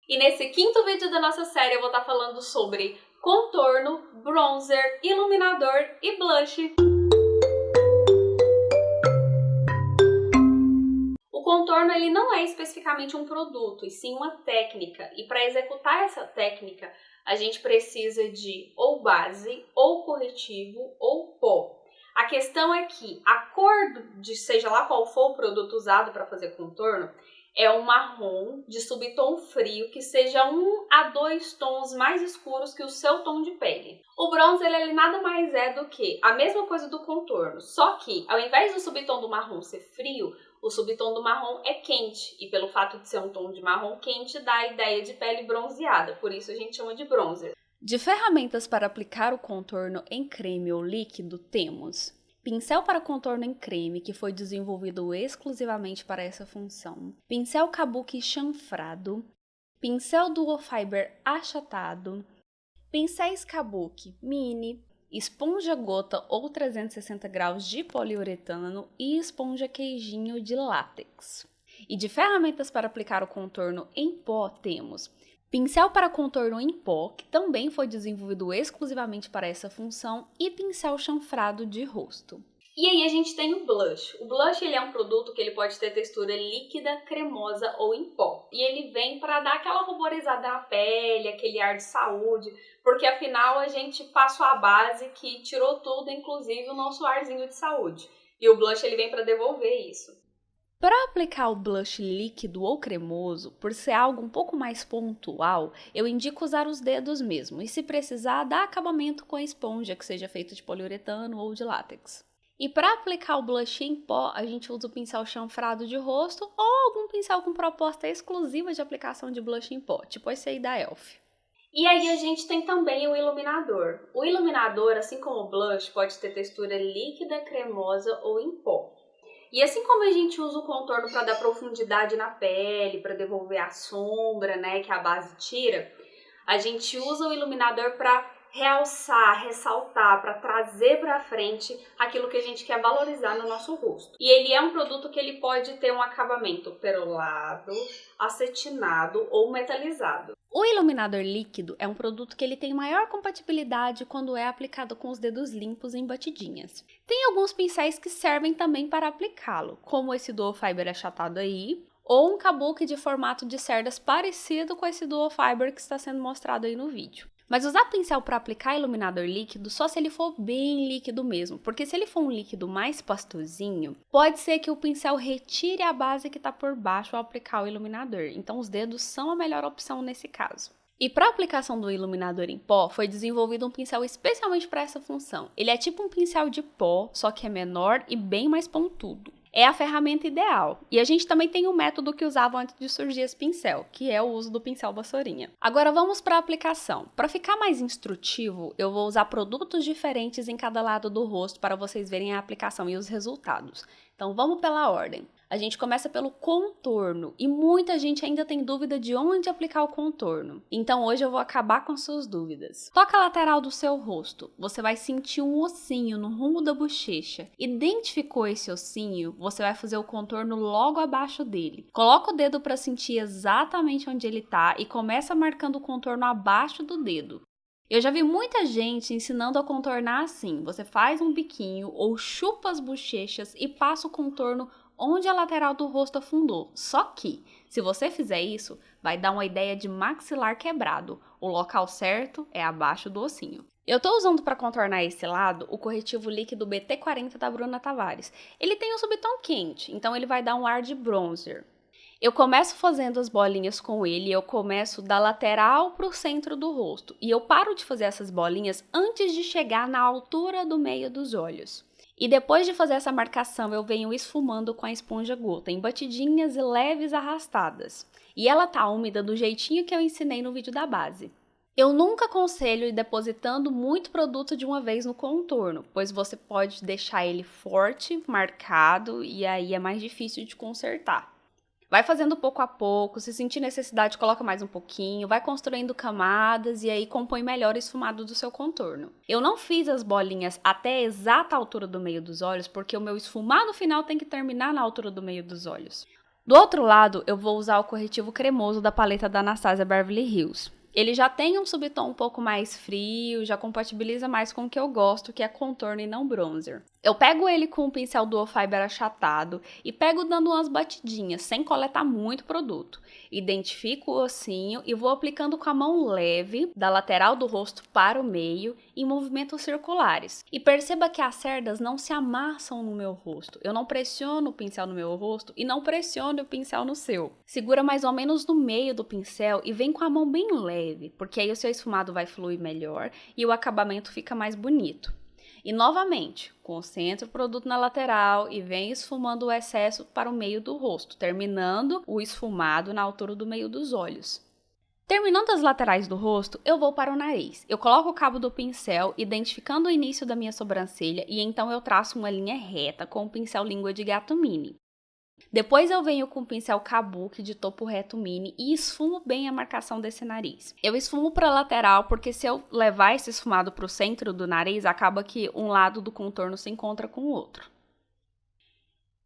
E nesse quinto vídeo da nossa série eu vou estar falando sobre contorno, bronzer, iluminador e blush. O contorno ele não é especificamente um produto, e sim uma técnica. E para executar essa técnica, a gente precisa de ou base, ou corretivo, ou pó. A questão é que a cor de seja lá qual for o produto usado para fazer contorno, é um marrom de subtom frio que seja 1 a 2 tons mais escuros que o seu tom de pele. O bronzer ele nada mais é do que a mesma coisa do contorno, só que ao invés do subtom do marrom ser frio, o subtom do marrom é quente e pelo fato de ser um tom de marrom quente dá a ideia de pele bronzeada, por isso a gente chama de bronzer. De ferramentas para aplicar o contorno em creme ou líquido temos pincel para contorno em creme, que foi desenvolvido exclusivamente para essa função, pincel kabuki chanfrado, pincel duo fiber achatado, pincéis kabuki mini, esponja gota ou 360 graus de poliuretano e esponja queijinho de látex. E de ferramentas para aplicar o contorno em pó temos pincel para contorno em pó, que também foi desenvolvido exclusivamente para essa função, e pincel chanfrado de rosto. E aí a gente tem o blush. O blush ele é um produto que ele pode ter textura líquida, cremosa ou em pó. E ele vem para dar aquela ruborizada na pele, aquele ar de saúde, porque afinal a gente passou a base que tirou tudo, inclusive o nosso arzinho de saúde. E o blush ele vem para devolver isso. Para aplicar o blush líquido ou cremoso, por ser algo um pouco mais pontual, eu indico usar os dedos mesmo, e se precisar, dá acabamento com a esponja, que seja feita de poliuretano ou de látex. E para aplicar o blush em pó, a gente usa o pincel chanfrado de rosto ou algum pincel com proposta exclusiva de aplicação de blush em pó, tipo esse aí da Elf. E aí a gente tem também o iluminador. O iluminador, assim como o blush, pode ter textura líquida, cremosa ou em pó. E assim como a gente usa o contorno para dar profundidade na pele, para devolver a sombra, né, que a base tira, a gente usa o iluminador para realçar, ressaltar, para trazer para frente aquilo que a gente quer valorizar no nosso rosto. E ele é um produto que ele pode ter um acabamento perolado, acetinado ou metalizado. O iluminador líquido é um produto que ele tem maior compatibilidade quando é aplicado com os dedos limpos em batidinhas. Tem alguns pincéis que servem também para aplicá-lo, como esse duo fiber achatado aí, ou um kabuki de formato de cerdas parecido com esse duo fiber que está sendo mostrado aí no vídeo. Mas usar pincel para aplicar iluminador líquido só se ele for bem líquido mesmo, porque se ele for um líquido mais pastosinho, pode ser que o pincel retire a base que está por baixo ao aplicar o iluminador, então os dedos são a melhor opção nesse caso. E para a aplicação do iluminador em pó, foi desenvolvido um pincel especialmente para essa função. Ele é tipo um pincel de pó, só que é menor e bem mais pontudo. É a ferramenta ideal. E a gente também tem um método que usava antes de surgir esse pincel, que é o uso do pincel vassourinha. Agora vamos para a aplicação. Para ficar mais instrutivo, eu vou usar produtos diferentes em cada lado do rosto para vocês verem a aplicação e os resultados. Então vamos pela ordem. A gente começa pelo contorno e muita gente ainda tem dúvida de onde aplicar o contorno. Então hoje eu vou acabar com suas dúvidas. Toca a lateral do seu rosto. Você vai sentir um ossinho no rumo da bochecha. Identificou esse ossinho? Você vai fazer o contorno logo abaixo dele. Coloca o dedo para sentir exatamente onde ele tá e começa marcando o contorno abaixo do dedo. Eu já vi muita gente ensinando a contornar assim. Você faz um biquinho ou chupa as bochechas e passa o contorno onde a lateral do rosto afundou. Só que, se você fizer isso, vai dar uma ideia de maxilar quebrado. O local certo é abaixo do ossinho. Eu tô usando para contornar esse lado o corretivo líquido BT40 da Bruna Tavares. Ele tem um subtom quente, então ele vai dar um ar de bronzer. Eu começo fazendo as bolinhas com ele, eu começo da lateral para o centro do rosto. E eu paro de fazer essas bolinhas antes de chegar na altura do meio dos olhos. E depois de fazer essa marcação, eu venho esfumando com a esponja gota, em batidinhas e leves arrastadas. E ela tá úmida do jeitinho que eu ensinei no vídeo da base. Eu nunca aconselho ir depositando muito produto de uma vez no contorno, pois você pode deixar ele forte, marcado, e aí é mais difícil de consertar. Vai fazendo pouco a pouco, se sentir necessidade, coloca mais um pouquinho, vai construindo camadas e aí compõe melhor o esfumado do seu contorno. Eu não fiz as bolinhas até a exata altura do meio dos olhos, porque o meu esfumado final tem que terminar na altura do meio dos olhos. Do outro lado, eu vou usar o corretivo cremoso da paleta da Anastasia Beverly Hills. Ele já tem um subtom um pouco mais frio, já compatibiliza mais com o que eu gosto, que é contorno e não bronzer. Eu pego ele com o pincel Duo Fiber achatado e pego dando umas batidinhas, sem coletar muito produto. Identifico o ossinho e vou aplicando com a mão leve, da lateral do rosto para o meio, em movimentos circulares. E perceba que as cerdas não se amassam no meu rosto. Eu não pressiono o pincel no meu rosto e não pressiono o pincel no seu. Segura mais ou menos no meio do pincel e vem com a mão bem leve, porque aí o seu esfumado vai fluir melhor e o acabamento fica mais bonito. E novamente, concentra o produto na lateral e vem esfumando o excesso para o meio do rosto, terminando o esfumado na altura do meio dos olhos. Terminando as laterais do rosto, eu vou para o nariz. Eu coloco o cabo do pincel, identificando o início da minha sobrancelha e então eu traço uma linha reta com o pincel língua de gato mini. Depois eu venho com o pincel Kabuki de topo reto mini e esfumo bem a marcação desse nariz. Eu esfumo para a lateral porque se eu levar esse esfumado para o centro do nariz, acaba que um lado do contorno se encontra com o outro.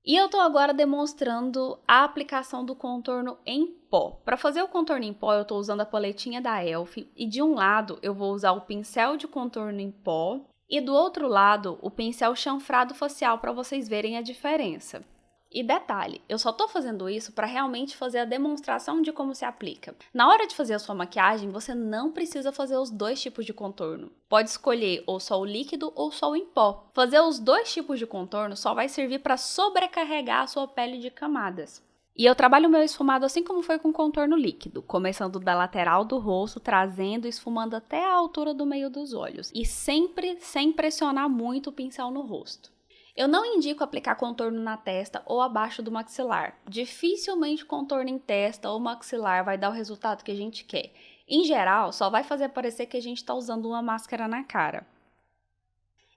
E eu estou agora demonstrando a aplicação do contorno em pó. Para fazer o contorno em pó, eu estou usando a paletinha da Elf e de um lado eu vou usar o pincel de contorno em pó e do outro lado o pincel chanfrado facial para vocês verem a diferença. E detalhe, eu só tô fazendo isso para realmente fazer a demonstração de como se aplica. Na hora de fazer a sua maquiagem, você não precisa fazer os dois tipos de contorno. Pode escolher ou só o líquido ou só o em pó. Fazer os dois tipos de contorno só vai servir para sobrecarregar a sua pele de camadas. E eu trabalho o meu esfumado assim como foi com contorno líquido, começando da lateral do rosto, trazendo e esfumando até a altura do meio dos olhos. E sempre sem pressionar muito o pincel no rosto. Eu não indico aplicar contorno na testa ou abaixo do maxilar. Dificilmente contorno em testa ou maxilar vai dar o resultado que a gente quer. Em geral, só vai fazer parecer que a gente está usando uma máscara na cara.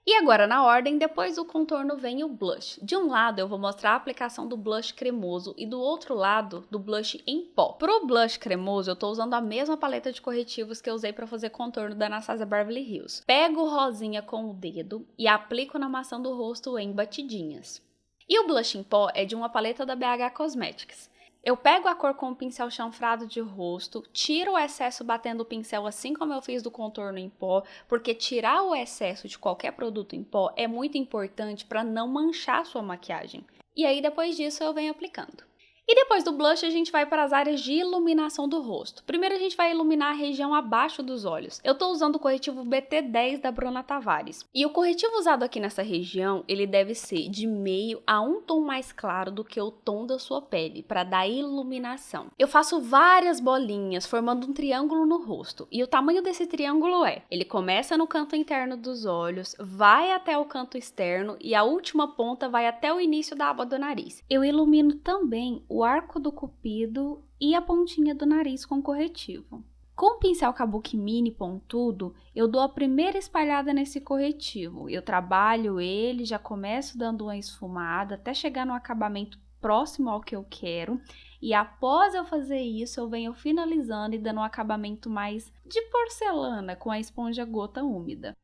E agora, na ordem, depois do contorno vem o blush. De um lado, eu vou mostrar a aplicação do blush cremoso e do outro lado, do blush em pó. Para o blush cremoso, eu estou usando a mesma paleta de corretivos que eu usei para fazer contorno da Anastasia Beverly Hills. Pego o rosinha com o dedo e aplico na maçã do rosto em batidinhas. E o blush em pó é de uma paleta da BH Cosmetics. Eu pego a cor com o pincel chanfrado de rosto, tiro o excesso batendo o pincel assim como eu fiz do contorno em pó, porque tirar o excesso de qualquer produto em pó é muito importante para não manchar a sua maquiagem. E aí depois disso eu venho aplicando. E depois do blush a gente vai para as áreas de iluminação do rosto. Primeiro a gente vai iluminar a região abaixo dos olhos. Eu estou usando o corretivo BT10 da Bruna Tavares. E o corretivo usado aqui nessa região, ele deve ser de meio a um tom mais claro do que o tom da sua pele, para dar iluminação. Eu faço várias bolinhas formando um triângulo no rosto. E o tamanho desse triângulo ele começa no canto interno dos olhos, vai até o canto externo e a última ponta vai até o início da aba do nariz. Eu ilumino também o arco do cupido e a pontinha do nariz com corretivo. Com o pincel Kabuki mini pontudo, eu dou a primeira espalhada nesse corretivo. Eu trabalho ele, já começo dando uma esfumada até chegar no acabamento próximo ao que eu quero. E após eu fazer isso, eu venho finalizando e dando um acabamento mais de porcelana com a esponja gota úmida.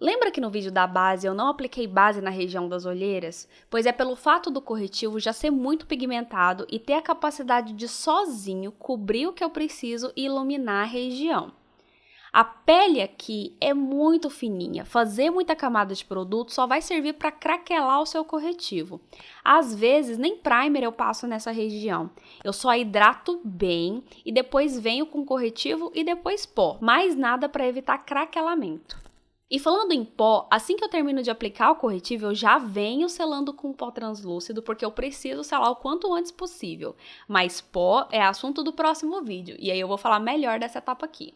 Lembra que no vídeo da base eu não apliquei base na região das olheiras? Pois é pelo fato do corretivo já ser muito pigmentado e ter a capacidade de sozinho cobrir o que eu preciso e iluminar a região. A pele aqui é muito fininha, fazer muita camada de produto só vai servir para craquelar o seu corretivo. Às vezes nem primer eu passo nessa região, eu só hidrato bem e depois venho com corretivo e depois pó, mais nada para evitar craquelamento. E falando em pó, assim que eu termino de aplicar o corretivo, eu já venho selando com pó translúcido, porque eu preciso selar o quanto antes possível. Mas pó é assunto do próximo vídeo, e aí eu vou falar melhor dessa etapa aqui.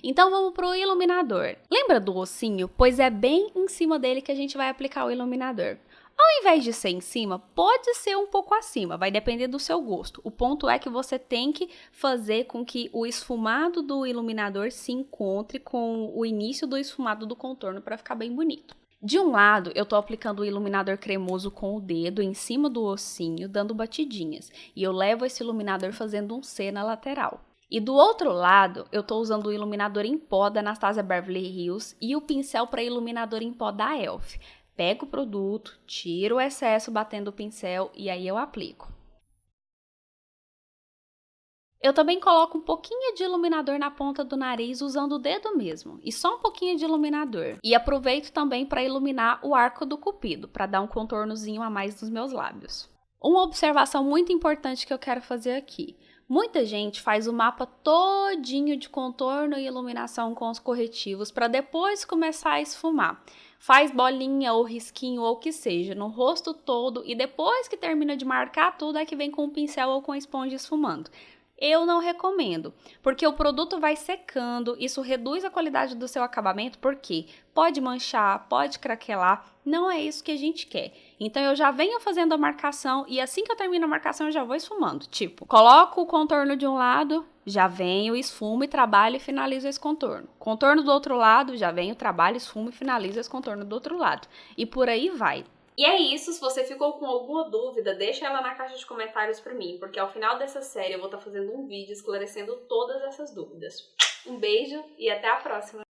Então vamos para o iluminador. Lembra do ossinho? Pois é bem em cima dele que a gente vai aplicar o iluminador. Ao invés de ser em cima, pode ser um pouco acima, vai depender do seu gosto. O ponto é que você tem que fazer com que o esfumado do iluminador se encontre com o início do esfumado do contorno para ficar bem bonito. De um lado, eu estou aplicando o iluminador cremoso com o dedo em cima do ossinho, dando batidinhas. E eu levo esse iluminador fazendo um C na lateral. E do outro lado, eu estou usando o iluminador em pó da Anastasia Beverly Hills e o pincel para iluminador em pó da Elf. Pego o produto, tiro o excesso batendo o pincel e aí eu aplico. Eu também coloco um pouquinho de iluminador na ponta do nariz usando o dedo mesmo, e só um pouquinho de iluminador. E aproveito também para iluminar o arco do cupido, para dar um contornozinho a mais nos meus lábios. Uma observação muito importante que eu quero fazer aqui. Muita gente faz o mapa todinho de contorno e iluminação com os corretivos para depois começar a esfumar. Faz bolinha ou risquinho ou o que seja no rosto todo e depois que termina de marcar tudo é que vem com o pincel ou com a esponja esfumando. Eu não recomendo, porque o produto vai secando, isso reduz a qualidade do seu acabamento, porque pode manchar, pode craquelar, não é isso que a gente quer. Então eu já venho fazendo a marcação e assim que eu termino a marcação eu já vou esfumando. Tipo, coloco o contorno de um lado, já venho, esfumo e trabalho e finalizo esse contorno. Contorno do outro lado, já venho, trabalho, esfumo e finalizo esse contorno do outro lado. E por aí vai. E é isso, se você ficou com alguma dúvida, deixa ela na caixa de comentários pra mim, porque ao final dessa série eu vou estar fazendo um vídeo esclarecendo todas essas dúvidas. Um beijo e até a próxima!